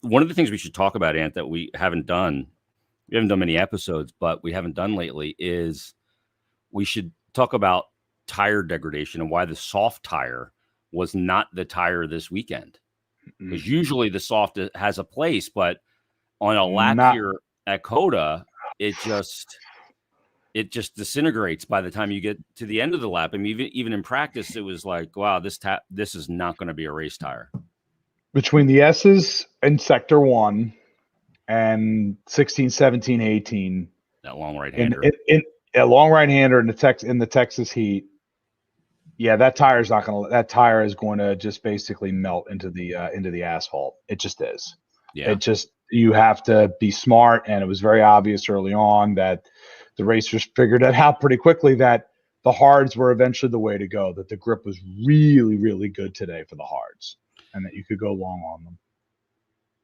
One of the things we should talk about, Ant, that we haven't done many episodes, but we haven't done lately is we should talk about tire degradation and why the soft tire was not the tire this weekend. Because usually the soft has a place, but on a lap here at Coda, it just disintegrates by the time you get to the end of the lap. I mean, even in practice, it was like, wow, this is not going to be a race tire. Between the S's in Sector 1 and 16, 17, 18. That long right-hander. In a long right-hander in the Texas heat. Yeah, that tire is going to just basically melt into the asphalt. It just is. Yeah. You have to be smart, and it was very obvious early on that the racers figured it out pretty quickly that the hards were eventually the way to go, that the grip was really, really good today for the hards, and that you could go long on them.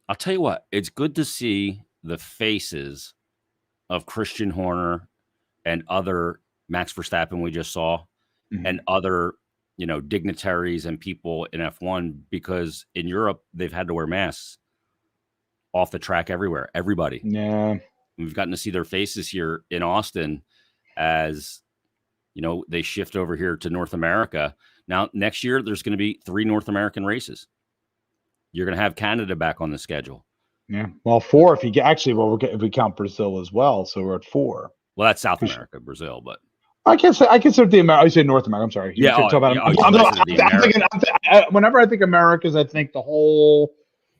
I'll tell you what, it's good to see the faces of Christian Horner and other Max Verstappen we just saw, and other, dignitaries and people in F1, because in Europe, they've had to wear masks off the track everywhere. Everybody. Yeah. We've gotten to see their faces here in Austin as, they shift over here to North America. Now, next year, there's going to be 3 North American races. You're going to have Canada back on the schedule. Yeah. Well, 4 if we count Brazil as well. So we're at 4. Well, that's South America, Brazil, but I consider I say North America. I'm sorry. Whenever I think Americas, I think the whole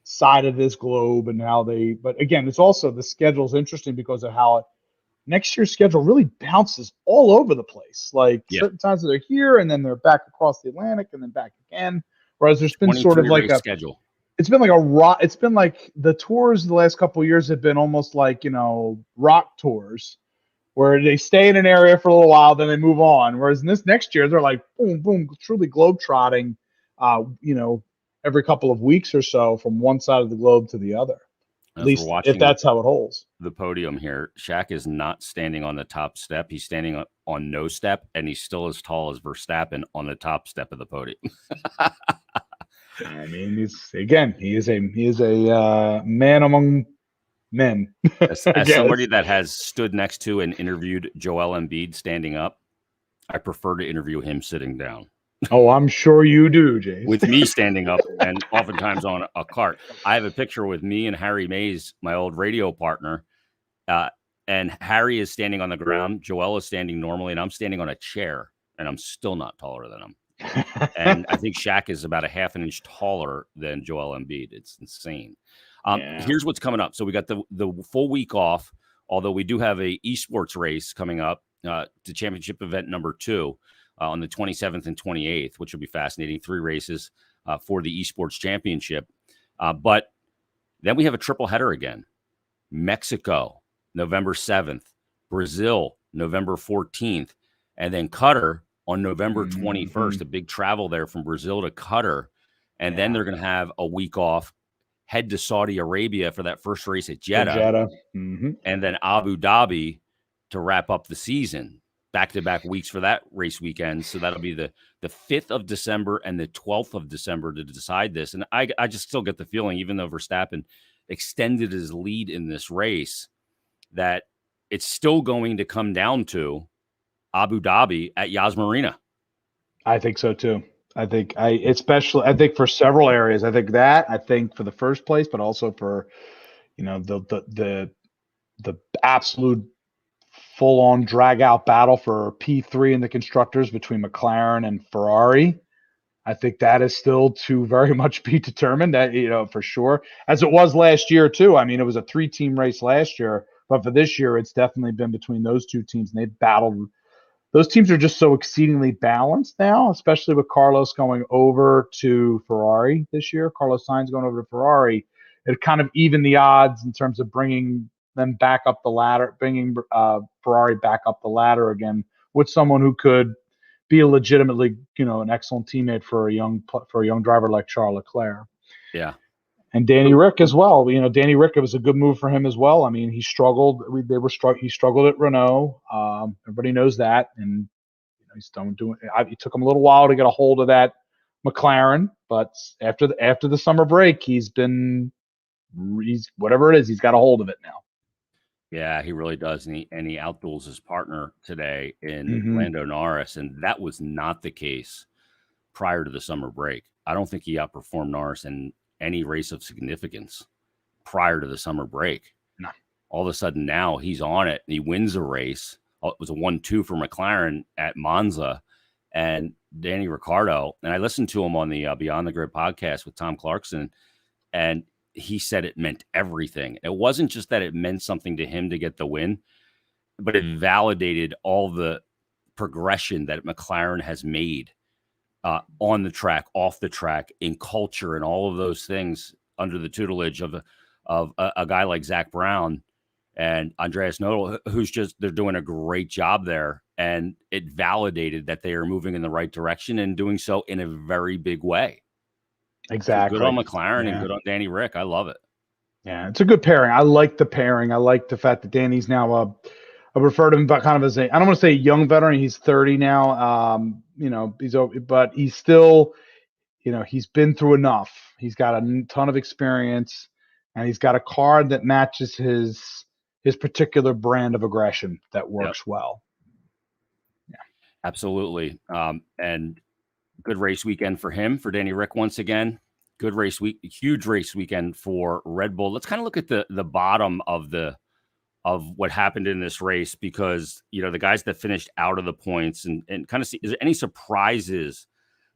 side of this globe and how but again, it's also the schedule is interesting because of how next year's schedule really bounces all over the place. Like certain times they're here and then they're back across the Atlantic and then back again. Whereas there's been sort of like a schedule. It's been like the tours the last couple of years have been almost like, rock tours where they stay in an area for a little while, then they move on. Whereas in this next year, they're like, boom, boom, truly globetrotting, every couple of weeks or so from one side of the globe to the other. At least if that's how it holds. The podium here, Shaq is not standing on the top step. He's standing on no step, and he's still as tall as Verstappen on the top step of the podium. I mean, he is a man among men. As somebody that has stood next to and interviewed Joel Embiid standing up, I prefer to interview him sitting down. Oh, I'm sure you do, James. With me standing up and oftentimes on a cart. I have a picture with me and Harry Mays, my old radio partner, and Harry is standing on the ground. Joel is standing normally, and I'm standing on a chair, and I'm still not taller than him. And I think Shaq is about a half an inch taller than Joel Embiid. It's insane. Here's what's coming up. So we got the full week off, although we do have a esports race coming up, the championship event number 2 on the 27th and 28th, which will be fascinating. 3 races for the esports championship. But then we have a triple header again. Mexico, November 7th, Brazil, November 14th, and then Qatar on November 21st, a big travel there from Brazil to Qatar. And then they're going to have a week off, head to Saudi Arabia for that first race at Jeddah. And then Abu Dhabi to wrap up the season. Back-to-back weeks for that race weekend. So that'll be the 5th of December and the 12th of December to decide this. And I just still get the feeling, even though Verstappen extended his lead in this race, that it's still going to come down to Abu Dhabi at Yas Marina. I think so too. I think for several areas. I think for the first place, but also for the absolute full-on drag-out battle for P3 in the constructors between McLaren and Ferrari. I think that is still to very much be determined, that for sure, as it was last year too. I mean, it was a 3-team race last year, but for this year, it's definitely been between those 2 teams, and they've battled. Those teams are just so exceedingly balanced now, especially with Carlos going over to Ferrari this year. Carlos Sainz going over to Ferrari. It kind of evened the odds in terms of bringing them back up the ladder, bringing Ferrari back up the ladder again with someone who could be a legitimately, an excellent teammate for a young driver like Charles Leclerc. Yeah. And Danny Rick as well. Danny Rick, it was a good move for him as well. I mean, he struggled. He struggled at Renault. Everybody knows that, and he's done doing. It took him a little while to get a hold of that McLaren, but after the summer break, he's been he's whatever it is, he's got a hold of it now. Yeah, he really does. And he outduels his partner today in Mm-hmm. Lando Norris. And that was not the case prior to the summer break. I don't think he outperformed Norris in any race of significance prior to the summer break. No. All of a sudden now he's on it and he wins a race. It was a 1-2 for McLaren at Monza. And Danny Ricciardo, and I listened to him on the Beyond the Grid podcast with Tom Clarkson, and he said it meant everything. It wasn't just that it meant something to him to get the win, but it validated all the progression that McLaren has made on the track, off the track, in culture, and all of those things under the tutelage of a guy like Zach Brown and Andreas Nodal, they're doing a great job there. And it validated that they are moving in the right direction and doing so in a very big way. Exactly. So good on McLaren and good on Danny Rick. I love it. Yeah, it's a good pairing. I like the pairing. I like the fact that Danny's now I refer to him kind of as I don't want to say young veteran. He's 30 now. But he's still, he's been through enough. He's got a ton of experience, and he's got a car that matches his particular brand of aggression that works well. Yeah, absolutely. And good race weekend for him, for Danny Rick once again. Good race week, huge race weekend for Red Bull. Let's kind of look at the bottom of what happened in this race, because the guys that finished out of the points and kind of see, is there any surprises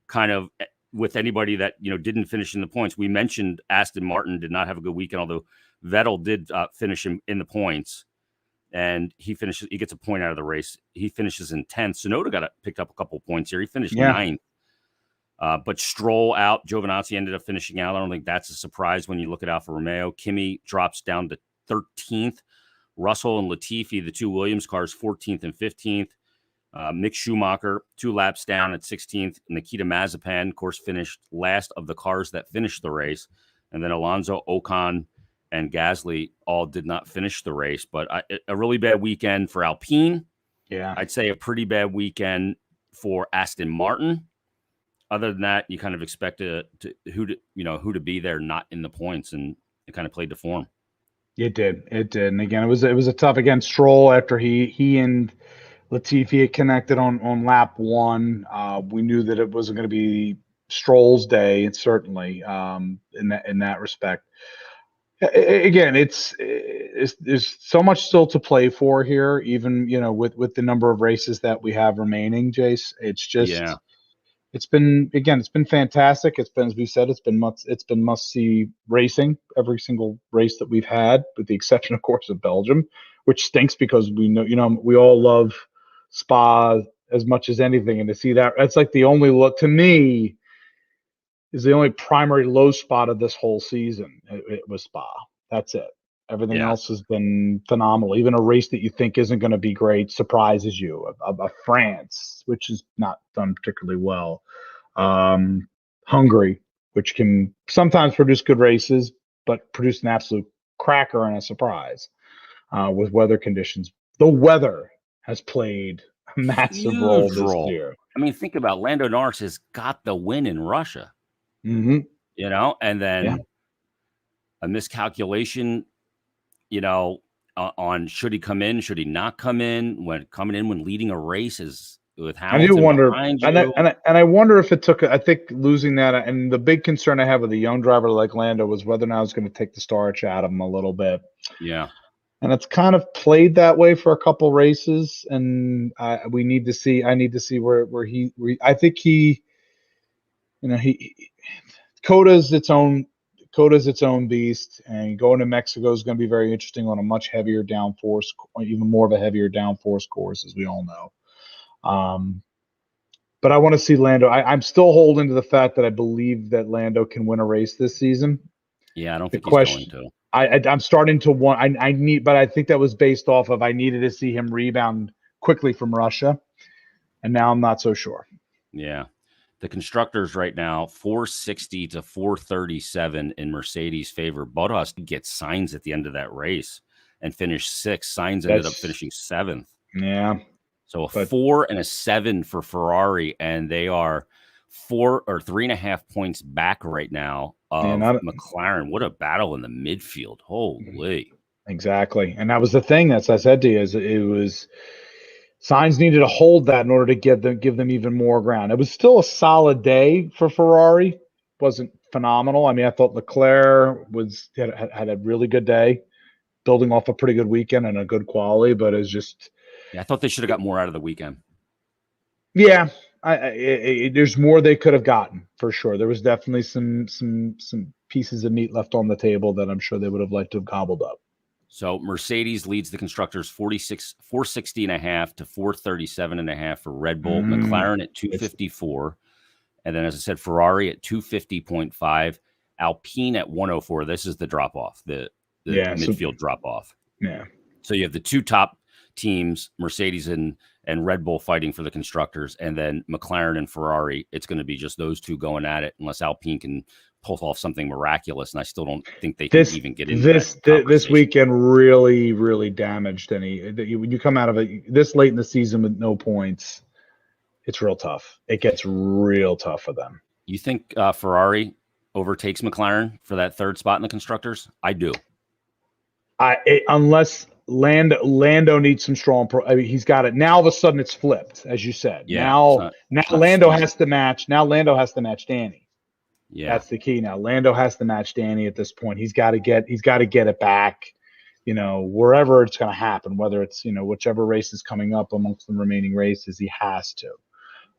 kind of with anybody that didn't finish in the points? We mentioned Aston Martin did not have a good weekend, although Vettel did finish in the points, and he gets a point out of the race. He finishes in 10th. Tsunoda picked up a couple of points here. He finished 9th. But Stroll out, Giovinazzi ended up finishing out. I don't think that's a surprise when you look at Alfa Romeo. Kimi drops down to 13th. Russell and Latifi, the two Williams cars, 14th and 15th. Mick Schumacher, 2 laps down at 16th. Nikita Mazepin, of course, finished last of the cars that finished the race. And then Alonso, Ocon, and Gasly all did not finish the race. But a really bad weekend for Alpine. Yeah. I'd say a pretty bad weekend for Aston Martin. Other than that, you kind of expect who to be there, not in the points, and it kind of played to form. It did. And again, it was a tough, again, Stroll, after he and Latifi had connected on lap 1. We knew that it wasn't going to be Stroll's day, and certainly in that respect. Again, there's so much still to play for here, even with the number of races that we have remaining, Jace. It's just It's been fantastic. It's been, as we said, it's been must see racing every single race that we've had, with the exception, of course, of Belgium, which stinks because we know we all love Spa as much as anything, and to see that's like the only look to me is the only primary low spot of this whole season. It was Spa. That's it. Everything else has been phenomenal. Even a race that you think isn't going to be great surprises you. A France, which has not done particularly well. Hungary, which can sometimes produce good races, but produce an absolute cracker and a surprise with weather conditions. The weather has played a massive role this year. I mean, think about Lando Norris has got the win in Russia. Mm-hmm. And then a miscalculation, on should he come in, should he not come in, when leading a race is with Hamilton. I do wonder, behind you. and I wonder if it took. I think losing that, and the big concern I have with a young driver like Lando was whether or not it's going to take the starch out of him a little bit. Yeah, and it's kind of played that way for a couple races, and we need to see. I need to see where he. I think he. Coda's its own beast, and going to Mexico is going to be very interesting on a much heavier downforce, even more of a heavier downforce course, as we all know. But I want to see Lando. I'm still holding to the fact that I believe that Lando can win a race this season. Yeah, I don't think he's going to. I'm starting to want. I need, but I think that was based off of I needed to see him rebound quickly from Russia, and now I'm not so sure. Yeah. The constructors right now, 460 to 437 in Mercedes' favor. Bottas gets Sainz at the end of that race and finished 6th. Sainz ended up finishing 7th. Yeah. So a 4 and a 7 for Ferrari, and they are 4 or 3.5 points back right now of McLaren. What a battle in the midfield. Holy. Exactly. And that was the thing, as I said to you, is it was Sainz needed to hold that in order to give them even more ground. It was still a solid day for Ferrari. Wasn't phenomenal. I mean, I thought Leclerc had a really good day, building off a pretty good weekend and a good quality, but it's just. Yeah, I thought they should have got more out of the weekend. Yeah, there's more they could have gotten for sure. There was definitely some pieces of meat left on the table that I'm sure they would have liked to have gobbled up. So Mercedes leads the constructors 460.5 to 437.5 for Red Bull. McLaren at 254. And then, as I said, Ferrari at 250.5. Alpine at 104. This is the drop off, the midfield drop off. Yeah. So you have the two top teams, Mercedes and Red Bull, fighting for the constructors, and then McLaren and Ferrari. It's going to be just those two going at it, unless Alpine can pull off something miraculous. And I still don't think they can even get into this weekend. Really, really damaged any. When you come out of it this late in the season with no points, it's real tough. It gets real tough for them. You think Ferrari overtakes McLaren for that third spot in the constructors? I do. Unless Lando needs some strong he's got it. Now all of a sudden it's flipped, as you said. Yeah, now Lando has to match. Now Lando has to match Danny. Yeah. That's the key now. Lando has to match Danny at this point. He's got to get it back, wherever it's going to happen, whether it's, whichever race is coming up amongst the remaining races, he has to.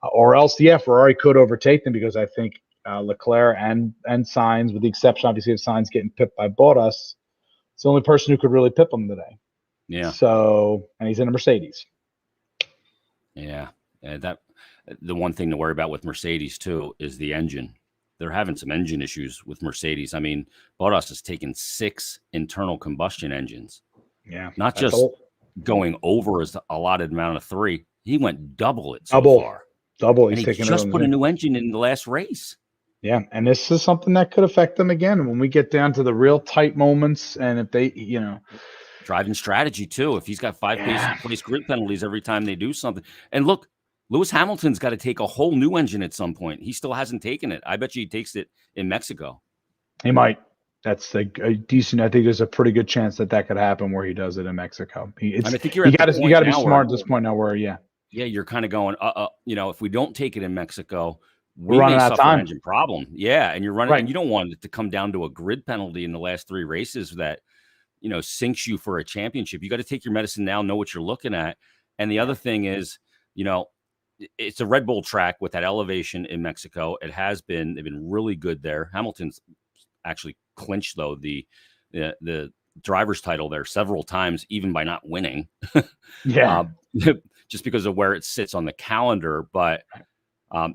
Or else, Ferrari could overtake them, because I think Leclerc and Sainz, with the exception, obviously, of Sainz getting pipped by Bottas, it's the only person who could really pip him today. Yeah. So, and he's in a Mercedes. Yeah. The one thing to worry about with Mercedes, too, is the engine. They're having some engine issues with Mercedes. I mean, Bottas has taken 6 internal combustion engines. Yeah. Not just going over as the allotted amount of 3. He went double it so far. Double. He's taking just put a new engine in the last race. Yeah, and this is something that could affect them again when we get down to the real tight moments, and if they, driving strategy too. If he's got 5 place grid penalties every time they do something, and look, Lewis Hamilton's got to take a whole new engine at some point. He still hasn't taken it. I bet you he takes it in Mexico. He might. That's a decent. I think there's a pretty good chance that could happen where he does it in Mexico. I think you got to be smart at this point now. Where you're kind of going, if we don't take it in Mexico, we're running out of time. An engine problem. Yeah, and you're running, and you don't want it to come down to a grid penalty in the last 3 races that, sinks you for a championship. You got to take your medicine now, know what you're looking at. And the other thing is, it's a Red Bull track with that elevation in Mexico. They've been really good there. Hamilton's actually clinched, though, the driver's title there several times, even by not winning. Yeah. Just because of where it sits on the calendar. But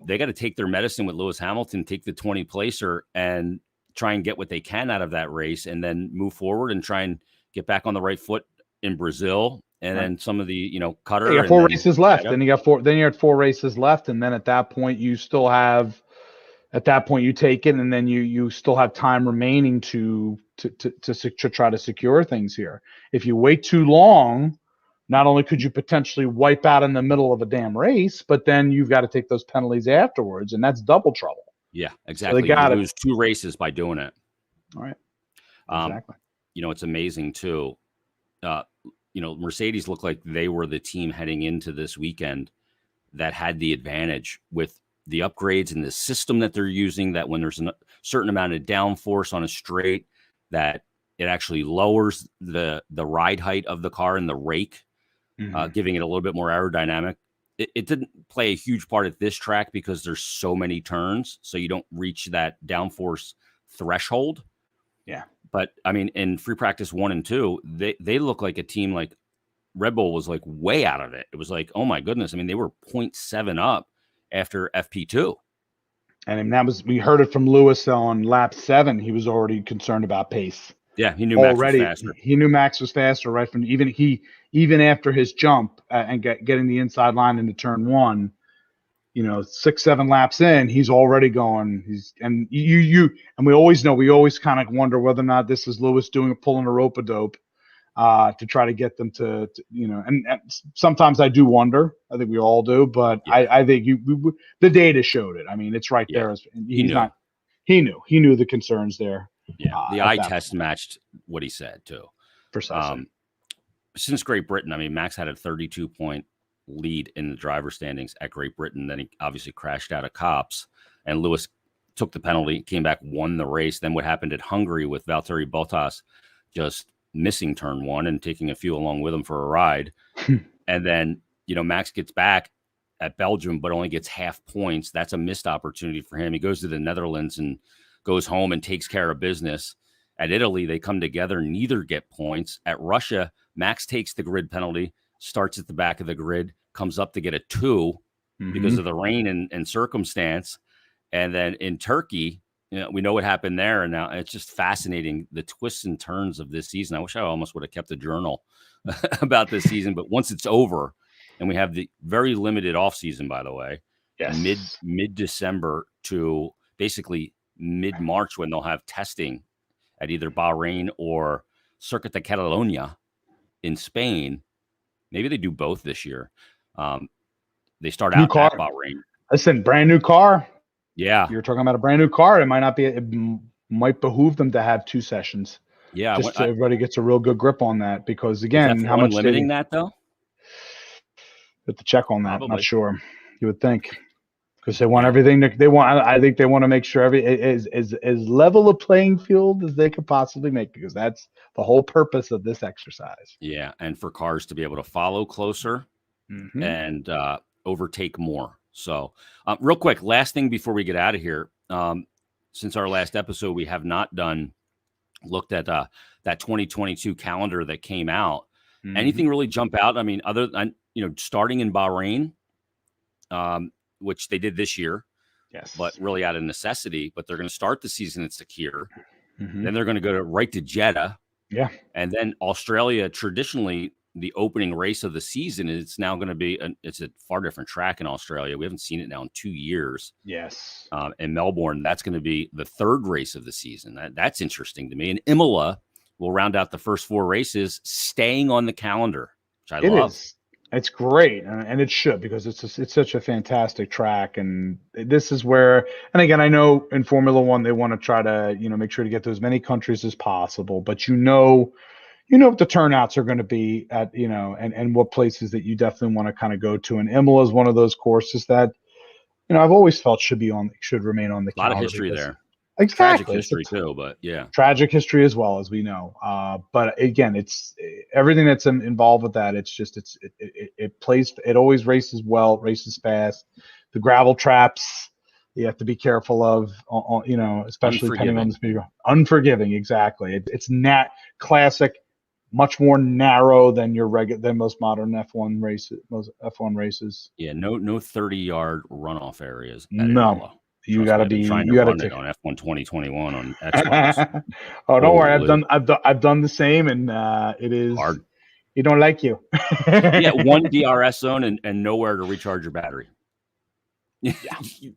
they got to take their medicine with Lewis Hamilton, take the 20 placer and try and get what they can out of that race, and then move forward and try and get back on the right foot in Brazil. And then some of the, Qatar. You got 4 races left. Then you got 4. Then you're at 4 races left, and then at that point you still have. At that point you take it, and then you still have time remaining to try to secure things here. If you wait too long, not only could you potentially wipe out in the middle of a damn race, but then you've got to take those penalties afterwards, and that's double trouble. Yeah, exactly. So you lose 2 races by doing it. All right. Exactly. It's amazing too. Mercedes looked like they were the team heading into this weekend that had the advantage with the upgrades and the system that they're using, that when there's a certain amount of downforce on a straight, that it actually lowers the ride height of the car and the rake, giving it a little bit more aerodynamic. It didn't play a huge part at this track because there's so many turns, so you don't reach that downforce threshold. Yeah. But I mean, in free practice 1 and 2, they look like a team, like Red Bull was like way out of it. It was like, oh my goodness. I mean, they were 0.7 up after FP2. And we heard it from Lewis on lap 7. He was already concerned about pace. Yeah, he knew Max was faster. He knew Max was faster right from even after his jump and getting the inside line into turn 1. 6-7 laps in, he's already going. And we always know. We always kind of wonder whether or not this is Lewis pulling a rope-a-dope to try to get them to And sometimes I do wonder. I think we all do, but I think the data showed it. I mean, it's right there. he knew the concerns there. Yeah, the eye test matched what he said too. Precisely. Since Great Britain, I mean, Max had a 32-point lead in the driver standings at Great Britain. Then he obviously crashed out of Copse, and Lewis took the penalty, came back, won the race. Then what happened at Hungary with Valtteri Bottas just missing turn one and taking a few along with him for a ride. And then, Max gets back at Belgium, but only gets half points. That's a missed opportunity for him. He goes to the Netherlands and goes home and takes care of business. At Italy, they come together, neither get points. At Russia, Max takes the grid penalty, starts at the back of the grid, comes up to get a 2 because of the rain and circumstance. And then in Turkey, we know what happened there. And now it's just fascinating, the twists and turns of this season. I wish I almost would have kept a journal about this season. But once it's over, and we have the very limited off season, by the way, mid-December to basically mid-March, when they'll have testing at either Bahrain or Circuit de Catalunya in Spain. Maybe they do both this year. They start out at Bahrain. Listen, brand new car. Yeah. You're talking about a brand new car. It might behoove them to have 2 sessions. Yeah. Just so everybody gets a real good grip on that, because again, how much limiting that though? Have to check on that. Probably. I'm not sure. You would think, because they want everything they want. I think they want to make sure is as level a playing field as they could possibly make, because that's the whole purpose of this exercise. Yeah, and for cars to be able to follow closer and overtake more. So, real quick, last thing before we get out of here. Since our last episode, we have not looked at that 2022 calendar that came out. Anything really jump out? I mean, other than starting in Bahrain, which they did this year, but really out of necessity. But they're going to start the season at Sakir. Then they're going to go right to Jeddah. Yeah, and then Australia. Traditionally, the opening race of the season is now going to be it's a far different track in Australia. We haven't seen it now in 2 years. Yes, in Melbourne, that's going to be the third race of the season. That's interesting to me. And Imola will round out the first 4 races, staying on the calendar, which I love. It's great, and it should, because it's such a fantastic track. And this is where, and again, I know in Formula One they want to try to make sure to get to as many countries as possible, but what the turnouts are going to be at, and what places that you definitely want to kind of go to. And Imola is one of those courses that, I've always felt should remain on the calendar. A lot of history there. Exactly. Tragic history too, but yeah. Tragic history as well, as we know. But again, it's everything that's involved with that. It's just, it always races well, races fast. The gravel traps, you have to be careful of, especially depending on the speed. Unforgiving, exactly. It's classic, much more narrow than than most modern F1 races. Yeah, no 30-yard runoff areas. No, you got to be. You got to take on F1 2021 on Xbox. Oh, don't worry. I've done the same, and it is hard. You don't like you. Yeah, one DRS zone and nowhere to recharge your battery. Yeah.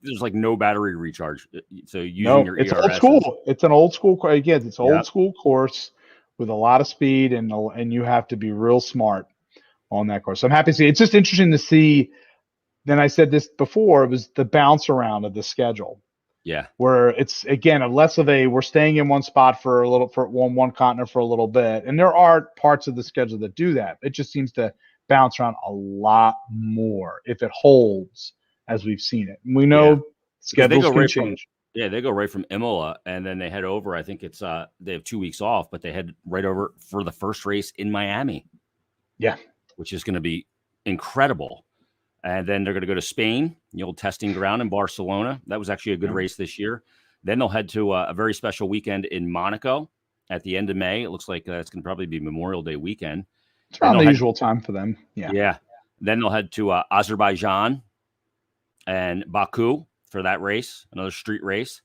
There's like no battery recharge. So using your it's ERS old school. It's an old school. Again, it's old school course with a lot of speed, and you have to be real smart on that course. So I'm happy to see. It's just interesting to see. Then I said this before, it was the bounce around of the schedule. Yeah. Where it's, again, less of we're staying in one spot for one continent for a little bit. And there are parts of the schedule that do that. It just seems to bounce around a lot more if it holds, as we've seen it. And we know schedules can change. They go right from Imola, and then they head over. I think it's they have 2 weeks off, but they head right over for the first race in Miami. Yeah. Which is going to be incredible. And then they're going to go to Spain, the old testing ground in Barcelona. That was actually a good race this year. Then they'll head to a very special weekend in Monaco at the end of May. It looks like it's going to probably be Memorial Day weekend. It's around the usual time for them. Yeah. Yeah. Then they'll head to Azerbaijan and Baku for that race, another street race.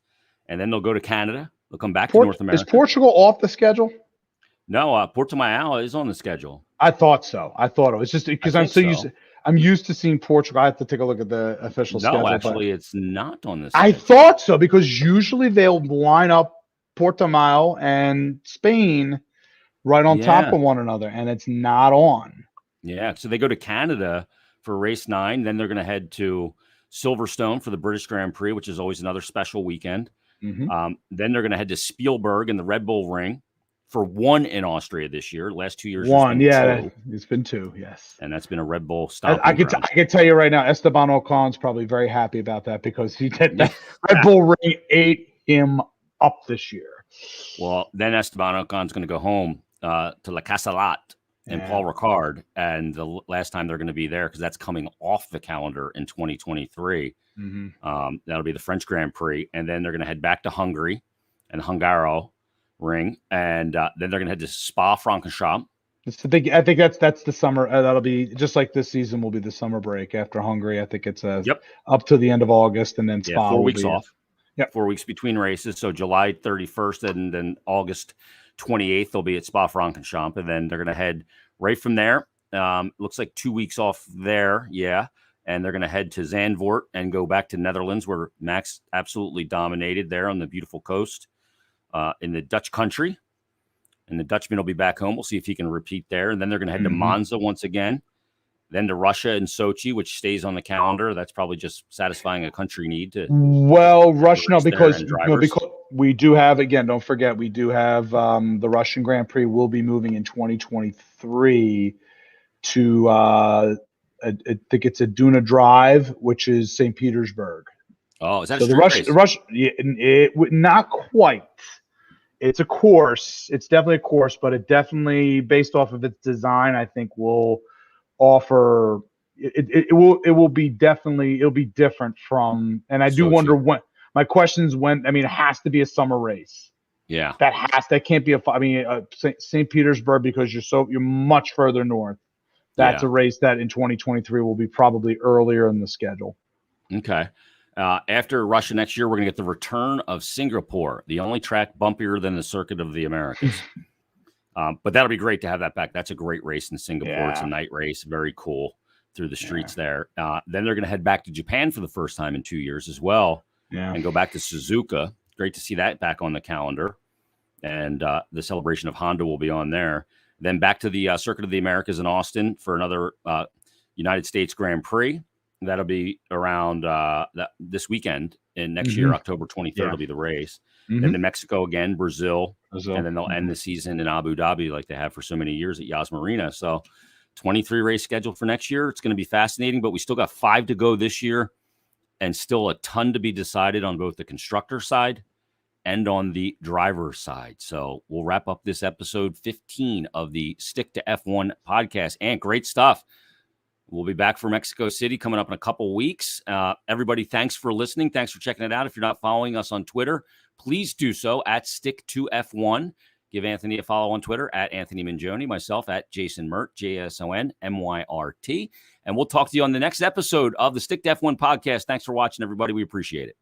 And then they'll go to Canada. They'll come back to North America. Is Portugal off the schedule? No, Portimao is on the schedule. I thought so. I thought it was just because I'm used to seeing Portugal. I have to take a look at the official schedule. No, actually, it's not on this schedule. I thought so, because usually they'll line up Portimao and Spain right on top of one another, and it's not on. Yeah, so they go to Canada for race 9. Then they're going to head to Silverstone for the British Grand Prix, which is always another special weekend. Then they're going to head to Spielberg in the Red Bull Ring for one in Austria this year. Last 2 years, One, two. It's been two, yes. And that's been a Red Bull stomping I can tell you right now, Esteban Ocon's probably very happy about that because he did that. Red Bull Ring ate him up this year. Well, then Esteban Ocon's going to go home to La Castellat and Paul Ricard, and the last time they're going to be there, because that's coming off the calendar in 2023. That'll be the French Grand Prix, and then they're going to head back to Hungary and the Hungaro Ring, and then they're going to head to Spa-Francorchamps. I think that's the summer. That'll be just like this season will be the summer break after Hungary. I think it's up to the end of August, and then Spa 4 weeks off. Yep. 4 weeks between races. So July 31st and then August 28th, they'll be at Spa-Francorchamps, and then they're going to head right from there. Looks like 2 weeks off there. Yeah. And they're going to head to Zandvoort and go back to Netherlands, where Max absolutely dominated there on the beautiful coast in the Dutch country. And the Dutchman will be back home. We'll see if he can repeat there. And then they're going to head to Monza once again. Then to Russia and Sochi, which stays on the calendar. That's probably just satisfying a country need to. Well, Russia, no, because we do have, again, don't forget, we do have the Russian Grand Prix will be moving in 2023 to, I think it's a Duna Drive, which is St. Petersburg. Oh, is that so a street race? Not quite. It's a course. It's definitely a course, but it definitely, based off of its design, I think will offer it'll be different from, and I do wonder when. My question's when. I mean, it has to be a summer race. Yeah, that can't be St. Petersburg, because you're much further north. That's a race that in 2023 will be probably earlier in the schedule. Okay. After Russia next year, we're going to get the return of Singapore, the only track bumpier than the Circuit of the Americas. But that'll be great to have that back. That's a great race in Singapore. Yeah. It's a night race. Very cool through the streets there. Then they're going to head back to Japan for the first time in 2 years as well, and go back to Suzuka. Great to see that back on the calendar. And the celebration of Honda will be on there. Then back to the Circuit of the Americas in Austin for another United States Grand Prix. That'll be around this weekend, and next year, October 23rd, will be the race. Then to Mexico again, Brazil, and then they'll end the season in Abu Dhabi like they have for so many years at Yas Marina. So 23 race schedule for next year. It's going to be fascinating, but we still got 5 to go this year and still a ton to be decided on both the constructor side and on the driver side. So we'll wrap up this episode 15 of the Stick to F1 podcast, and great stuff. We'll be back for Mexico City coming up in a couple weeks. Everybody, thanks for listening. Thanks for checking it out. If you're not following us on Twitter, please do so at Stick2F1. Give Anthony a follow on Twitter at Anthony Mingioni, myself at Jason Myrt, JSONMYRT. And we'll talk to you on the next episode of the Stick to F1 podcast. Thanks for watching, everybody. We appreciate it.